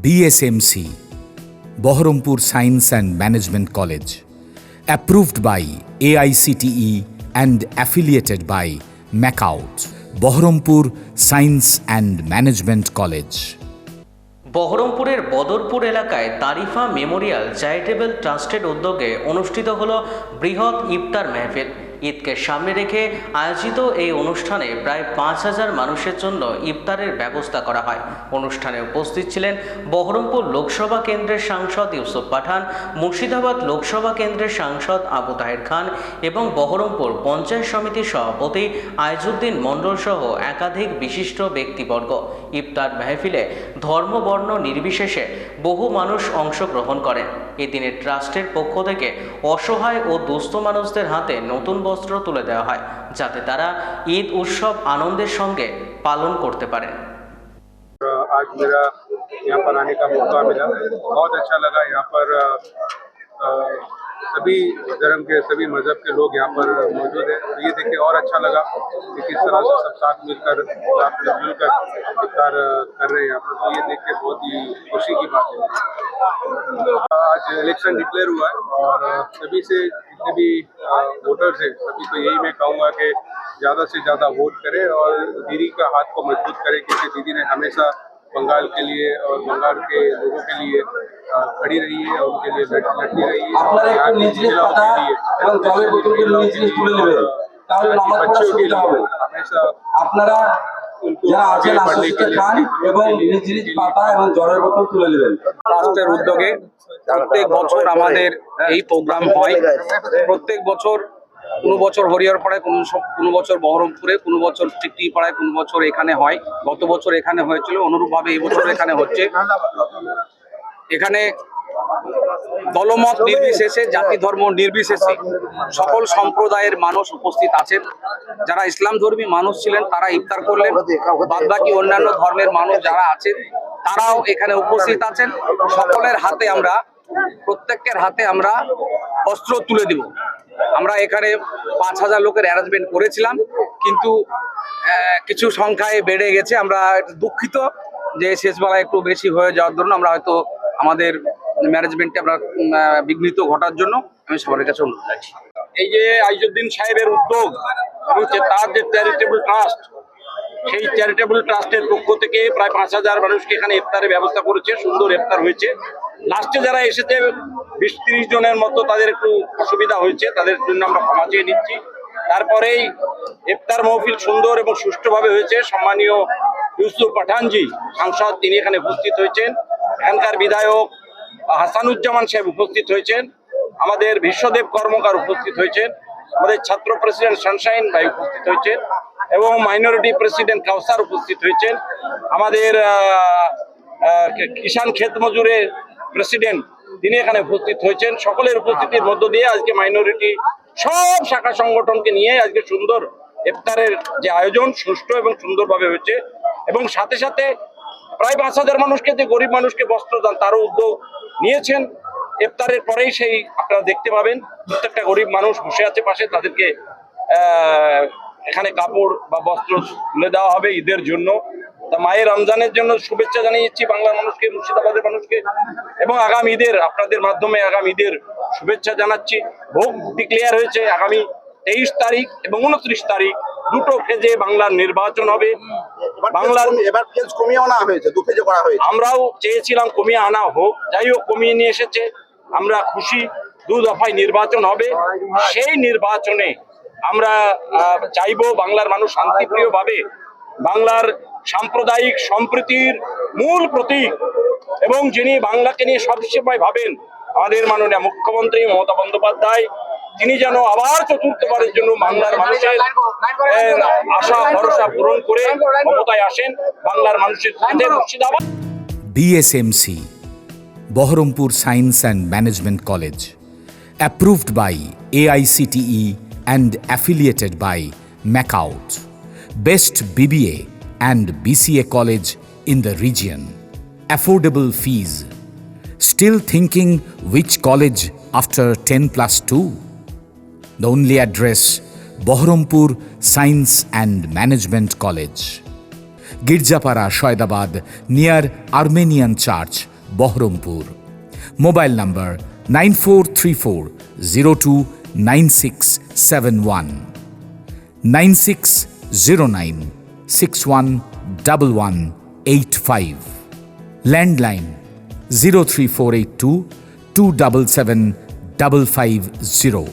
DSMC, Baharampur Science and Management College, approved by AICTE and affiliated by MACAUT, Baharampur Science and Management College. বহরমপুরের বদরপুর এলাকায় তারিফা Memorial charitable ট্রাস্টের উদ্যোগে অনুষ্ঠিত হলো বৃহৎ ইফতার মেহফিল। ঈদকে সামনে রেখে আয়োজিত এই অনুষ্ঠানে প্রায় ৫,০০০ মানুষের জন্য ইফতারের ব্যবস্থা করা হয়। অনুষ্ঠানে উপস্থিত ছিলেন বহরমপুর লোকসভা কেন্দ্রের সাংসদ ইউসুফ পাঠান, মুর্শিদাবাদ লোকসভা কেন্দ্রের সাংসদ আবু তাহের খান এবং বহরমপুর পঞ্চায়েত সমিতির সভাপতি আইজুদ্দিন মণ্ডল সহ একাধিক বিশিষ্ট ব্যক্তিবর্গ। ইফতার মেহফিলে ধর্ম বর্ণ নির্বিশেষে বহু মানুষ অংশগ্রহণ করেন। এদিনে ট্রাস্টের পক্ষ থেকে অসহায় ও দুস্থ মানুষদের হাতে নতুন বস্ত্র তুলে দেওয়া হয়, যাতে তারা ঈদ উৎসব আনন্দের সঙ্গে পালন করতে পারেন। आज मेरा यहाँ पर आने का मौका मिला, बहुत अच्छा लगा। यहाँ पर सभी धर्म के सभी मजहब के लोग यहाँ पर मौजूद हैं, तो ये देख के और अच्छा लगा कि किस तरह से सब साथ मिलकर मिलकर इफ्तार कर रहे हैं यहाँ पर। तो ये देख के बहुत ही खुशी की बात है। आज इलेक्शन डिक्लेयर हुआ है और सभी से जितने भी वोटर्स हैं सभी को यही मैं कहूँगा कि ज़्यादा से ज़्यादा वोट करें और दीदी का हाथ को मजबूत करें, क्योंकि दीदी ने हमेशा बंगाल के लिए और बंगाल के लोगों के लिए खड़ी रही है और उनके लिए लड़ती रही है। यहाँ के जिलों के लिए बच्चों के लिए हमेशा ট্রাস্টের উদ্যোগে প্রত্যেক বছর আমাদের এই প্রোগ্রাম হয়। প্রত্যেক বছর কোনো বছর হরিহরপাড়ায়, কোনো বছর বহরমপুরে, কোনো বছর টিকটিপাড়ায়, কোনো বছর এখানে হয়। গত বছর এখানে হয়েছিল, অনুরূপভাবে এই বছর এখানে হচ্ছে। এখানে দলমত নির্বিশেষে, জাতি ধর্ম নির্বিশেষে সকল সম্প্রদায়ের মানুষ উপস্থিত আছেন। যারা ইসলাম ধর্মী মানুষ ছিলেন তারা ইফতার করলেন, বাদবাকি অন্যান্য ধর্মের মানুষ যারা আছেন তারাও এখানে উপস্থিত আছেন। সকলের হাতে আমরা, প্রত্যেকের হাতে আমরা অস্ত্র তুলে দিব। আমরা এখানে ৫,০০০ লোকের অ্যারেঞ্জমেন্ট করেছিলাম, কিন্তু কিছু সংখ্যায় বেড়ে গেছে। আমরা দুঃখিত যে শেষবেলায় একটু বেশি হয়ে যাওয়ার জন্য। আমরা হয়তো আমাদের ম্যানেজমেন্টে আমরা বিঘ্নিত ঘটার জন্য আমি সবার কাছে অনুরোধ করছি। এই যে আইজুদ্দিন সাহেবের উদ্যোগ এবং তার যে চ্যারিটেবল ট্রাস্ট, সেই চ্যারিটেবল ট্রাস্টের পক্ষ থেকে প্রায় ৫,০০০ মানুষকে এখানে ইফতারের ব্যবস্থা করেছে। সুন্দর ইফতার হয়েছে। লাস্টে যারা এসেছে ২০-৩০ জনের মতো, তাদের একটু অসুবিধা হয়েছে, তাদের জন্য আমরা ক্ষমা চেয়ে নিচ্ছি। তারপরেই ইফতার মাহফিল সুন্দর এবং সুষ্ঠুভাবে হয়েছে। সম্মানীয় ইউসুফ পাঠানজি সাংসদ, তিনি এখানে উপস্থিত হয়েছেন। এখানকার বিধায়ক হাসানুজ্জামান সাহেব উপস্থিত হয়েছেন। আমাদের বিশ্বদেব কর্মকার উপস্থিত হয়েছেন। আমাদের ছাত্র প্রেসিডেন্ট সানশাইন ভাই উপস্থিত হয়েছেন এবং মাইনরিটি প্রেসিডেন্ট কাউসার উপস্থিত হয়েছেন। আমাদের কিষাণ ক্ষেত মজুরের প্রেসিডেন্ট তিনি এখানে উপস্থিত হয়েছেন। সকলের উপস্থিতির মধ্য দিয়ে আজকে মাইনরিটি সব শাখা সংগঠনকে নিয়ে আজকে সুন্দর ইফতারের যে আয়োজন সুষ্ঠু এবং সুন্দরভাবে হয়েছে। এবং সাথে সাথে প্রায় ৫,০০০ মানুষকে, যে গরিব মানুষকে বস্ত্র দান, তারও উদ্যোগ নিয়েছেন। ইফতারের পরেই সেই আপনারা দেখতে পাবেন প্রত্যেকটা গরিব মানুষ বসে আছে পাশে, তাদেরকে এখানে কাপড় বা বস্ত্র তুলে দেওয়া হবে ঈদের জন্য। তা মায়ের রমজানের জন্য শুভেচ্ছা জানিয়েছি বাংলার মানুষকে, মুর্শিদাবাদের মানুষকে, এবং আগামী ঈদের আপনাদের মাধ্যমে আগামী ঈদের শুভেচ্ছা জানাচ্ছি। ভোট ডিক্লেয়ার হয়েছে আগামী 23 তারিখ এবং 29 তারিখ, দুটো ফেজে বাংলার নির্বাচন হবে। বাংলার এবার ফেজ কমিয়ে আনা হয়েছে, দু ফেজে করা হয়েছে। আমরাও চেয়েছিলাম কমিয়ে আনা হোক, যাই হোক কমিয়ে নিয়ে এসেছে। আমরা খুশি। 2 দফায় নির্বাচন হবে। সেই নির্বাচনে আমরা চাইবো বাংলার মানুষ শান্তিপ্রিয় ভাবে, বাংলার সাম্প্রদায়িক সম্প্রীতির মূল প্রতীক এবং যিনি বাংলাকে নিয়ে সবসময় ভাবেন, আমাদের মাননীয় মুখ্যমন্ত্রী মমতা বন্দ্যোপাধ্যায়, তিনি যেন আবার চতুর্থবারের জন্য বাংলার মানুষের আশা ভরসা পূরণ করে ক্ষমতায় আসেন, বাংলার মানুষের Murshidabad. DSMC, Baharampur Science and Management College, approved by AICTE and affiliated by MACAUT, best BBA and BCA college in the region. Affordable fees. Still thinking which college after 10+2? The only address, Baharampur Science and Management College, Girjapara, Shoydabad, near Armenian Church, Baharampur. Mobile number 9434029671, 9609611185, landline 03482 277 550।